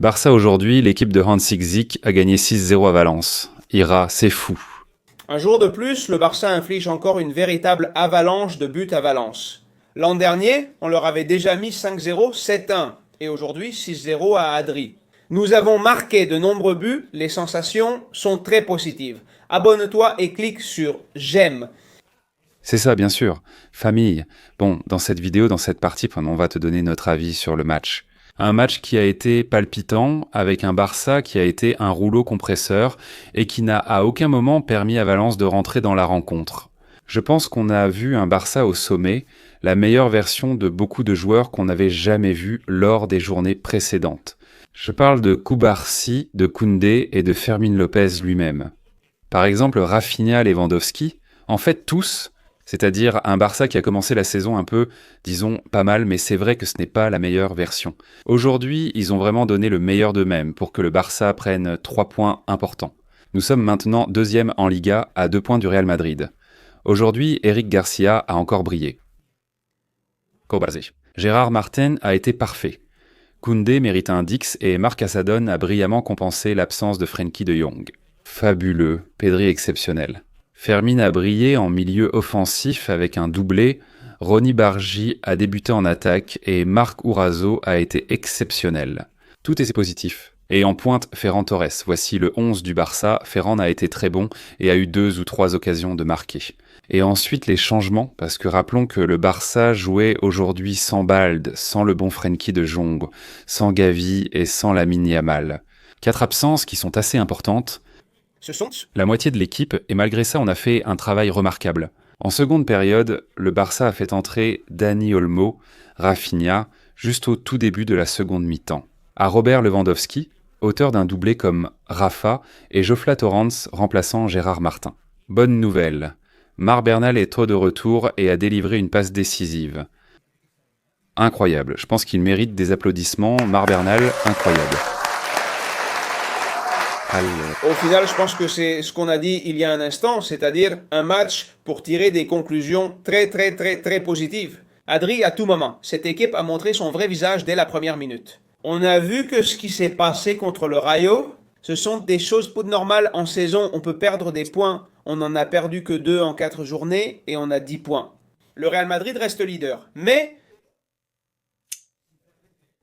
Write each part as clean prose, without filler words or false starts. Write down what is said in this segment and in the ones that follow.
Barça aujourd'hui, l'équipe de Hansi Flick a gagné 6-0 à Valence. Ira, c'est fou. Un jour de plus, le Barça inflige encore une véritable avalanche de buts à Valence. L'an dernier, on leur avait déjà mis 5-0, 7-1, et aujourd'hui 6-0 à Adri. Nous avons marqué de nombreux buts, les sensations sont très positives. Abonne-toi et clique sur j'aime. C'est ça, bien sûr. Famille. Bon, dans cette vidéo, dans cette partie, on va te donner notre avis sur le match. Un match qui a été palpitant, avec un Barça qui a été un rouleau compresseur et qui n'a à aucun moment permis à Valence de rentrer dans la rencontre. Je pense qu'on a vu un Barça au sommet, la meilleure version de beaucoup de joueurs qu'on n'avait jamais vus lors des journées précédentes. Je parle de Cubarsí, de Koundé et de Fermín López lui-même. Par exemple, Rafinha, Lewandowski, en fait tous, c'est-à-dire un Barça qui a commencé la saison un peu, disons, pas mal, mais c'est vrai que ce n'est pas la meilleure version. Aujourd'hui, ils ont vraiment donné le meilleur d'eux-mêmes pour que le Barça prenne 3 points importants. Nous sommes maintenant 2e en Liga à 2 points du Real Madrid. Aujourd'hui, Eric Garcia a encore brillé. Cubarsí. Gérard Martin a été parfait. Koundé mérite un Dix et Marc Assadone a brillamment compensé l'absence de Frenkie de Jong. Fabuleux, Pedri exceptionnel. Fermín a brillé en milieu offensif avec un doublé, Ronny Bargi a débuté en attaque et Marc Urazo a été exceptionnel. Tout est positif. Et en pointe, Ferran Torres. Voici le 11 du Barça. Ferran a été très bon et a eu 2 ou 3 occasions de marquer. Et ensuite les changements, parce que rappelons que le Barça jouait aujourd'hui sans Balde, sans le bon Frenkie de Jong, sans Gavi et sans Lamine Yamal. 4 absences qui sont assez importantes. La moitié de l'équipe, et malgré ça, on a fait un travail remarquable. En seconde période, le Barça a fait entrer Dani Olmo, Rafinha, juste au tout début de la seconde mi-temps. À Robert Lewandowski, auteur d'un doublé comme Rafa, et Jofla Torrens remplaçant Gérard Martin. Bonne nouvelle, Marc Bernal est de retour et a délivré une passe décisive. Incroyable, je pense qu'il mérite des applaudissements. Marc Bernal, incroyable. Au final, je pense que c'est ce qu'on a dit il y a un instant, c'est-à-dire un match pour tirer des conclusions très positives. Adri, à tout moment, cette équipe a montré son vrai visage dès la première minute. On a vu que ce qui s'est passé contre le Rayo, ce sont des choses pas normales en saison. On peut perdre des points. On n'en a perdu que 2 en 4 journées et on a 10 points. Le Real Madrid reste leader. Mais,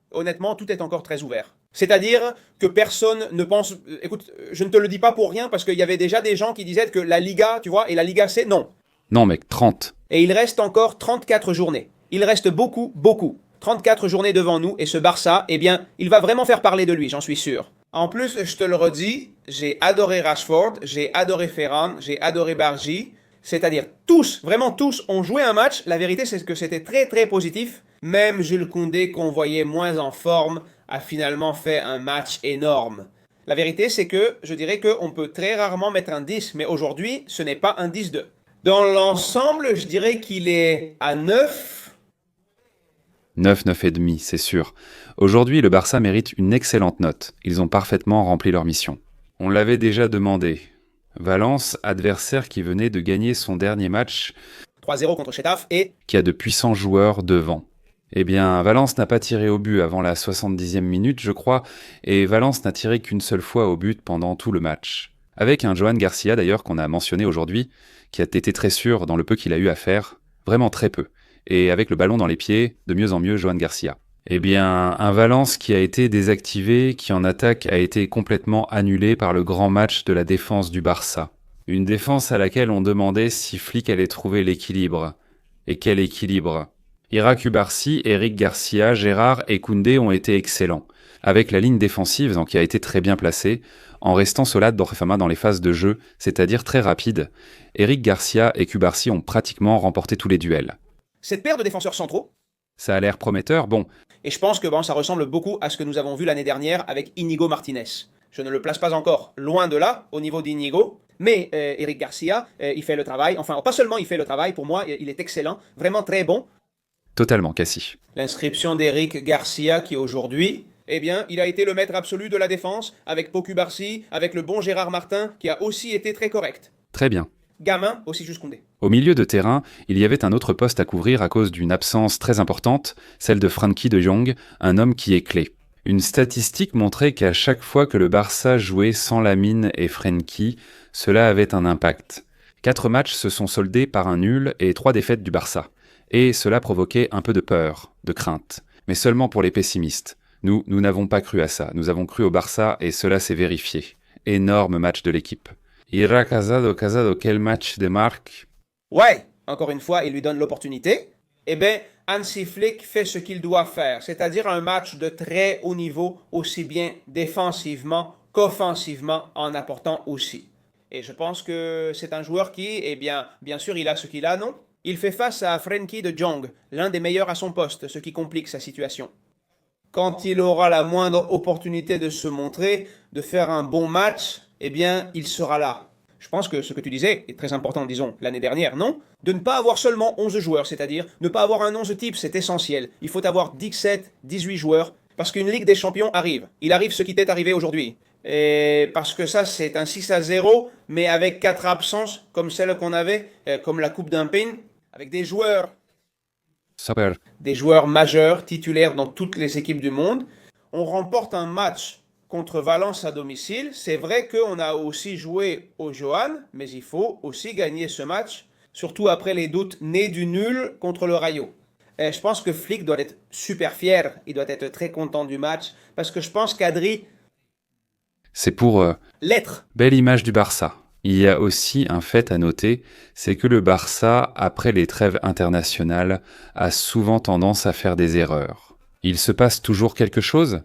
honnêtement, tout est encore très ouvert. C'est-à-dire que personne ne pense... Écoute, je ne te le dis pas pour rien parce qu'il y avait déjà des gens qui disaient que la Liga, tu vois, et la Liga C, non. Non mec, 30. Et il reste encore 34 journées. Il reste beaucoup. 34 journées devant nous et ce Barça, eh bien, il va vraiment faire parler de lui, j'en suis sûr. En plus, je te le redis, j'ai adoré Rashford, j'ai adoré Ferran, j'ai adoré Bargi. C'est-à-dire tous, vraiment tous, ont joué un match. La vérité, c'est que c'était très positif. Même Jules Koundé, qu'on voyait moins en forme, a finalement fait un match énorme. La vérité, c'est que je dirais qu'on peut très rarement mettre un 10, mais aujourd'hui, ce n'est pas un 10-2. Dans l'ensemble, je dirais qu'il est à 9. 9, 9,5, c'est sûr. Aujourd'hui, le Barça mérite une excellente note. Ils ont parfaitement rempli leur mission. On l'avait déjà demandé. Valence, adversaire qui venait de gagner son dernier match, 3-0 contre Getafe et qui a de puissants joueurs devant. Eh bien, Valence n'a pas tiré au but avant la 70e minute, je crois, et Valence n'a tiré qu'une seule fois au but pendant tout le match. Avec un Johan Garcia, d'ailleurs, qu'on a mentionné aujourd'hui, qui a été très sûr dans le peu qu'il a eu à faire, vraiment très peu. Et avec le ballon dans les pieds, de mieux en mieux, Johan Garcia. Eh bien, un Valence qui a été désactivé, qui en attaque a été complètement annulé par le grand match de la défense du Barça. Une défense à laquelle on demandait si Flick allait trouver l'équilibre. Et quel équilibre! Ira Cubarsí, Eric Garcia, Gérard et Koundé ont été excellents, avec la ligne défensive qui a été très bien placée, en restant solide dans les phases de jeu, c'est-à-dire très rapide. Eric Garcia et Cubarsí ont pratiquement remporté tous les duels. Cette paire de défenseurs centraux, ça a l'air prometteur, bon. Et je pense que ça ressemble beaucoup à ce que nous avons vu l'année dernière avec Íñigo Martínez. Je ne le place pas encore loin de là, au niveau d'Íñigo, mais Eric Garcia, il fait le travail. Enfin, pas seulement il fait le travail, pour moi, il est excellent, vraiment très bon. Totalement, Cassie. L'inscription d'Eric Garcia qui aujourd'hui, eh bien, il a été le maître absolu de la défense, avec Pau Cubarsí, avec le bon Gérard Martin, qui a aussi été très correct. Très bien. Gamin, aussi juste Koundé. Au milieu de terrain, il y avait un autre poste à couvrir à cause d'une absence très importante, celle de Frenkie de Jong, un homme qui est clé. Une statistique montrait qu'à chaque fois que le Barça jouait sans Lamine et Frenkie, cela avait un impact. 4 matchs se sont soldés par un nul et 3 défaites du Barça. Et cela provoquait un peu de peur, de crainte. Mais seulement pour les pessimistes. Nous n'avons pas cru à ça. Nous avons cru au Barça et cela s'est vérifié. Énorme match de l'équipe. Ira Casado, quel match de Marc. Ouais, encore une fois, il lui donne l'opportunité. Eh bien, Hansi Flick fait ce qu'il doit faire, c'est-à-dire un match de très haut niveau, aussi bien défensivement qu'offensivement, en apportant aussi. Et je pense que c'est un joueur qui, eh bien sûr, il a ce qu'il a, non? Il fait face à Frenkie de Jong, l'un des meilleurs à son poste, ce qui complique sa situation. Quand il aura la moindre opportunité de se montrer, de faire un bon match, eh bien, il sera là. Je pense que ce que tu disais est très important, disons, l'année dernière, non? De ne pas avoir seulement 11 joueurs, c'est-à-dire ne pas avoir un 11 type, c'est essentiel. Il faut avoir 17, 18 joueurs, parce qu'une Ligue des Champions arrive. Il arrive ce qui t'est arrivé aujourd'hui. Et parce que ça, c'est un 6-0, mais avec 4 absences, comme celle qu'on avait, comme la Coupe d'un Pin, avec des joueurs Super. des joueurs majeurs, titulaires dans toutes les équipes du monde. On remporte un match contre Valence à domicile. C'est vrai qu'on a aussi joué au Johan, mais il faut aussi gagner ce match, surtout après les doutes nés du nul contre le Rayo. Et je pense que Flick doit être super fier, il doit être très content du match, parce que je pense qu'Adri C'est pour l'être. belle image du Barça. Il y a aussi un fait à noter, c'est que le Barça, après les trêves internationales, a souvent tendance à faire des erreurs. Il se passe toujours quelque chose ?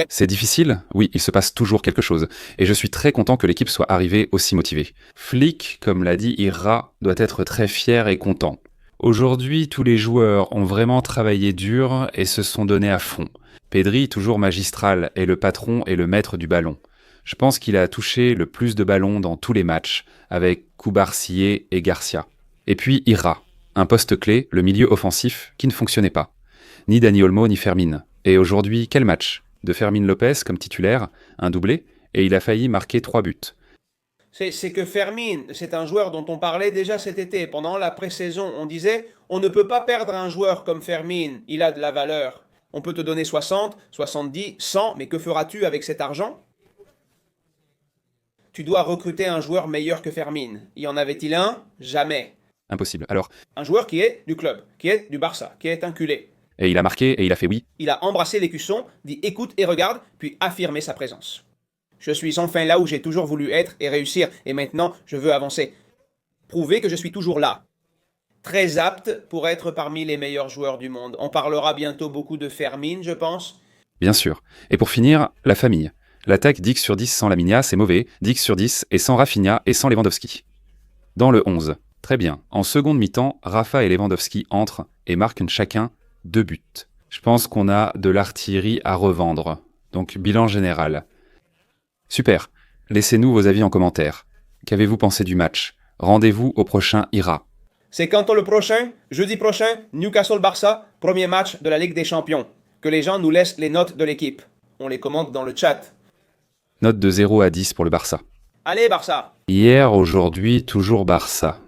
C'est difficile ? Oui, il se passe toujours quelque chose. Et je suis très content que l'équipe soit arrivée aussi motivée. Flick, comme l'a dit Ira, doit être très fier et content. Aujourd'hui, tous les joueurs ont vraiment travaillé dur et se sont donnés à fond. Pedri, toujours magistral, est le patron et le maître du ballon. Je pense qu'il a touché le plus de ballons dans tous les matchs, avec Cubarsí et Garcia. Et puis Ira, un poste clé, le milieu offensif, qui ne fonctionnait pas. Ni Dani Olmo, ni Fermin. Et aujourd'hui, quel match ? De Fermin Lopez comme titulaire, un doublé, et il a failli marquer 3 buts. C'est que Fermin, c'est un joueur dont on parlait déjà cet été. Pendant la pré-saison, on disait on ne peut pas perdre un joueur comme Fermin, il a de la valeur. On peut te donner 60, 70, 100, mais que feras-tu avec cet argent ? Tu dois recruter un joueur meilleur que Fermin. Y en avait-il un ? Jamais. Impossible. Alors, Un joueur qui est du club, qui est du Barça, qui est un culé. et il a marqué et il a fait oui. Il a embrassé l'écusson, dit écoute et regarde, puis affirmé sa présence. Je suis enfin là où j'ai toujours voulu être et réussir, et maintenant je veux avancer. Prouver que je suis toujours là. Très apte pour être parmi les meilleurs joueurs du monde. On parlera bientôt beaucoup de Fermin, je pense. Bien sûr. Et pour finir, la famille. L'attaque 10 sur 10 sans Lamine, c'est mauvais. 10 sur 10 et sans Rafinha et sans Lewandowski. Dans le 11. Très bien. En seconde mi-temps, Rafa et Lewandowski entrent et marquent chacun 2 buts. Je pense qu'on a de l'artillerie à revendre. Donc, bilan général. Super. Laissez-nous vos avis en commentaire. Qu'avez-vous pensé du match ? Rendez-vous au prochain Ira. C'est quand le prochain ? Jeudi prochain, Newcastle-Barça, premier match de la Ligue des Champions. Que les gens nous laissent les notes de l'équipe. On les commente dans le chat. Note de 0 à 10 pour le Barça. Allez, Barça! Hier, aujourd'hui, toujours Barça.